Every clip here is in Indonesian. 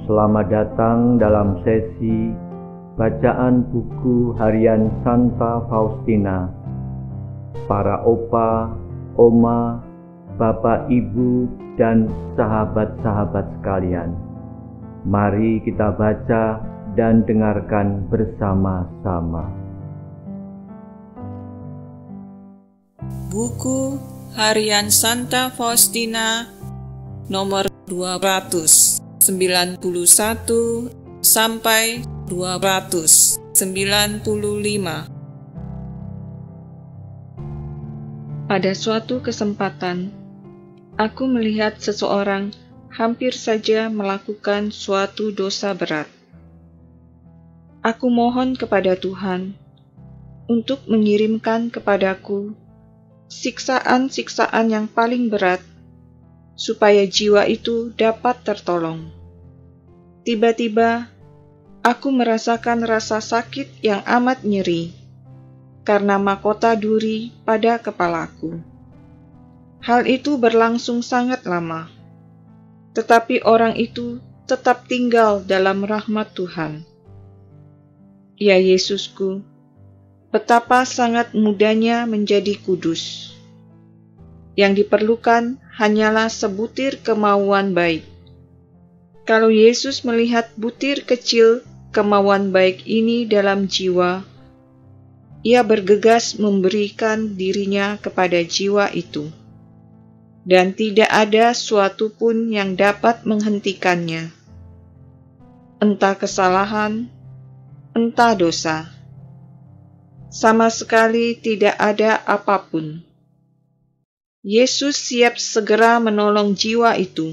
Selamat datang dalam sesi bacaan buku harian Santa Faustina. Para opa, oma, bapak, ibu, dan sahabat-sahabat sekalian, mari kita baca dan dengarkan bersama-sama. Buku harian Santa Faustina nomor 291 sampai 295. Pada suatu kesempatan, aku melihat seseorang hampir saja melakukan suatu dosa berat. Aku mohon kepada Tuhan untuk mengirimkan kepadaku siksaan-siksaan yang paling berat, supaya jiwa itu dapat tertolong. Tiba-tiba, aku merasakan rasa sakit yang amat nyeri, karena mahkota duri pada kepalaku. Hal itu berlangsung sangat lama, tetapi orang itu tetap tinggal dalam rahmat Tuhan. Ya Yesusku, betapa sangat mudahnya menjadi kudus. Yang diperlukan hanyalah sebutir kemauan baik. Kalau Yesus melihat butir kecil kemauan baik ini dalam jiwa, Ia bergegas memberikan dirinya kepada jiwa itu, dan tidak ada suatu pun yang dapat menghentikannya, entah kesalahan, entah dosa. Sama sekali tidak ada apapun. Yesus siap segera menolong jiwa itu,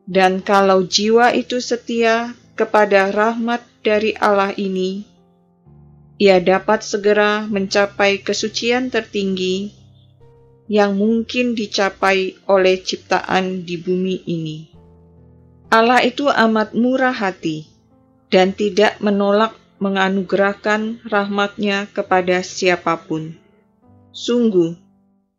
dan kalau jiwa itu setia kepada rahmat dari Allah ini, ia dapat segera mencapai kesucian tertinggi yang mungkin dicapai oleh ciptaan di bumi ini. Allah itu amat murah hati dan tidak menolak menganugerahkan rahmat-Nya kepada siapapun. Sungguh,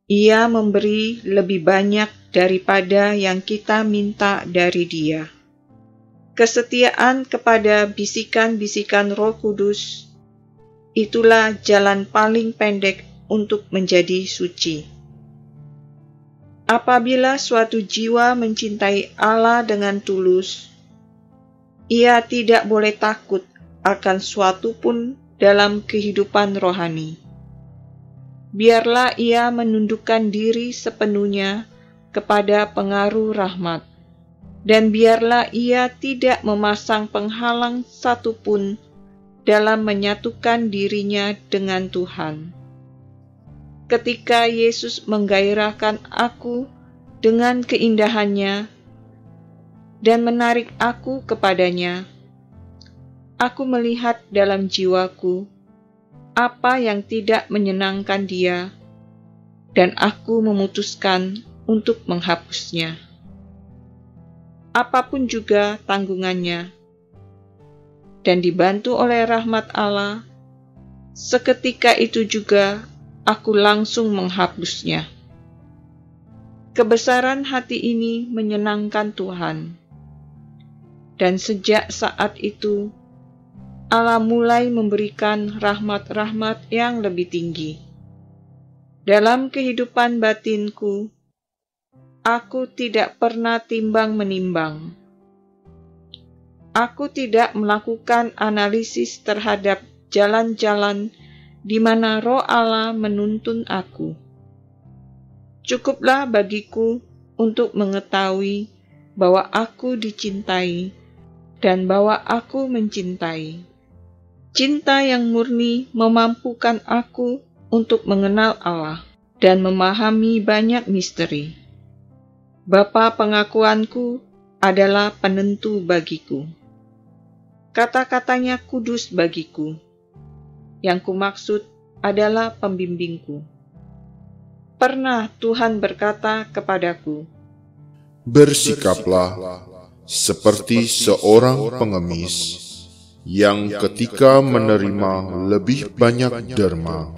Ia memberi lebih banyak daripada yang kita minta dari Dia. Kesetiaan kepada bisikan-bisikan Roh Kudus, itulah jalan paling pendek untuk menjadi suci. Apabila suatu jiwa mencintai Allah dengan tulus, ia tidak boleh takut akan suatu pun dalam kehidupan rohani. Biarlah ia menundukkan diri sepenuhnya kepada pengaruh rahmat, dan biarlah ia tidak memasang penghalang satupun dalam menyatukan dirinya dengan Tuhan. Ketika Yesus menggairahkan aku dengan keindahannya dan menarik aku kepadanya, aku melihat dalam jiwaku apa yang tidak menyenangkan Dia, dan aku memutuskan untuk menghapusnya. Apapun juga tanggungannya, dan dibantu oleh rahmat Allah, seketika itu juga aku langsung menghapusnya. Kebesaran hati ini menyenangkan Tuhan, dan sejak saat itu Allah mulai memberikan rahmat-rahmat yang lebih tinggi. Dalam kehidupan batinku, aku tidak pernah timbang-menimbang. Aku tidak melakukan analisis terhadap jalan-jalan di mana Roh Allah menuntun aku. Cukuplah bagiku untuk mengetahui bahwa aku dicintai dan bahwa aku mencintai. Cinta yang murni memampukan aku untuk mengenal Allah dan memahami banyak misteri. Bapa pengakuanku adalah penentu bagiku. Kata-katanya kudus bagiku. Yang kumaksud adalah pembimbingku. Pernah Tuhan berkata kepadaku, "Bersikaplah seperti seorang pengemis yang ketika menerima lebih banyak derma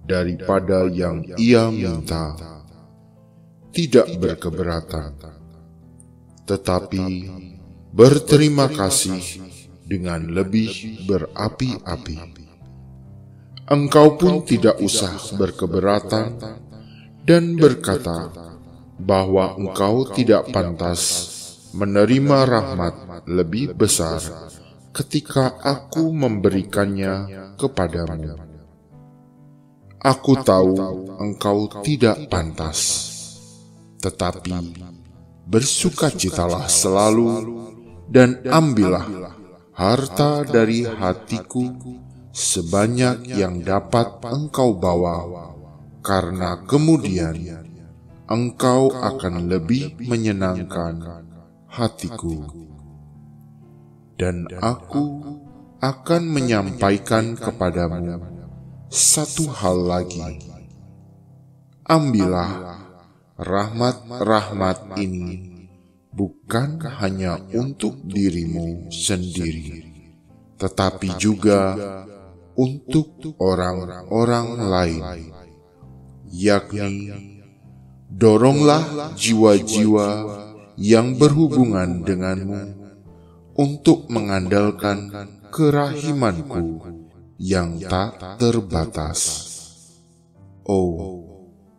daripada yang ia minta, tidak berkeberatan, tetapi berterima kasih dengan lebih berapi-api. Engkau pun tidak usah berkeberatan dan berkata bahwa engkau tidak pantas menerima rahmat lebih besar ketika aku memberikannya kepadamu. Aku tahu engkau tidak pantas, tetapi bersukacitalah selalu dan ambillah harta dari hatiku sebanyak yang dapat engkau bawa, karena kemudian engkau akan lebih menyenangkan hatiku. Dan aku akan menyampaikan kepadamu satu hal lagi. Ambillah rahmat-rahmat ini bukan hanya untuk dirimu sendiri, tetapi juga untuk orang-orang lain, yakni doronglah jiwa-jiwa yang berhubungan denganmu untuk mengandalkan kerahimanku yang tak terbatas. Oh,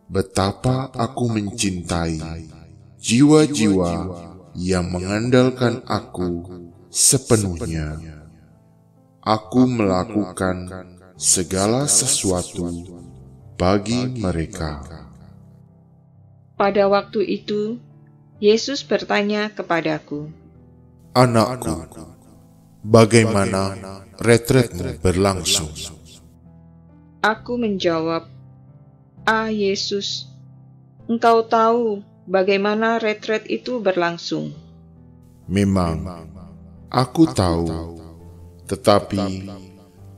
betapa aku mencintai jiwa-jiwa yang mengandalkan aku sepenuhnya. Aku melakukan segala sesuatu bagi mereka. Pada waktu itu, Yesus bertanya kepadaku, Anakku, bagaimana retretmu berlangsung? Aku menjawab, Yesus, Engkau tahu bagaimana retret itu berlangsung. Memang, aku tahu, tetapi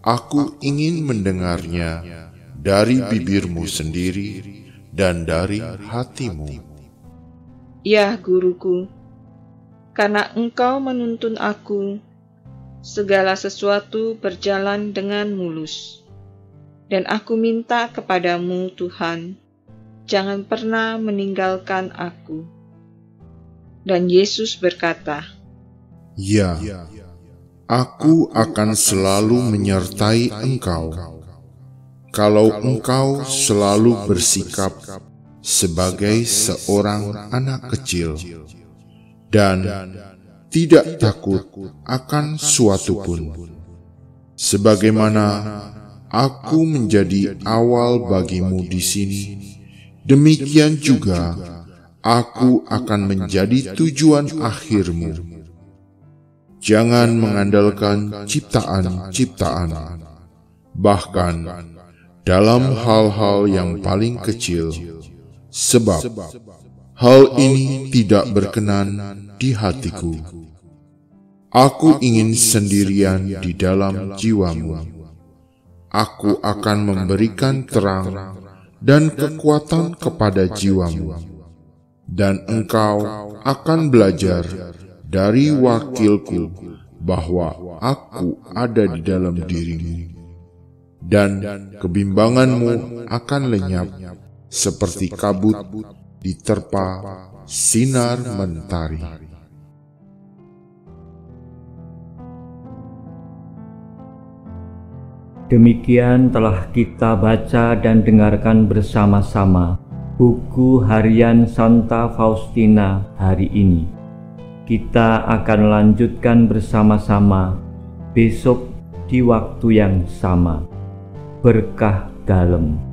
aku ingin mendengarnya dari bibirmu sendiri dan dari hatimu. Ya, Guruku, karena Engkau menuntun aku, segala sesuatu berjalan dengan mulus. Dan aku minta kepadamu, Tuhan, jangan pernah meninggalkan aku. Dan Yesus berkata, Ya, aku akan selalu menyertai engkau, kalau engkau selalu bersikap sebagai seorang anak kecil, dan tidak takut akan suatu pun. Sebagaimana aku menjadi awal bagimu di sini, demikian juga aku akan menjadi tujuan akhirmu. Jangan mengandalkan ciptaan-ciptaan, bahkan dalam hal-hal yang paling kecil, sebab hal ini tidak berkenan di hatiku. Aku ingin sendirian di dalam jiwamu. Aku akan memberikan terang dan kekuatan kepada jiwamu, dan engkau akan belajar dari wakilku bahwa aku ada di dalam dirimu, dan kebimbanganmu akan lenyap seperti kabut diterpa sinar mentari. Demikian telah kita baca dan dengarkan bersama-sama buku harian Santa Faustina hari ini. Kita akan lanjutkan bersama-sama besok di waktu yang sama. Berkah dalam.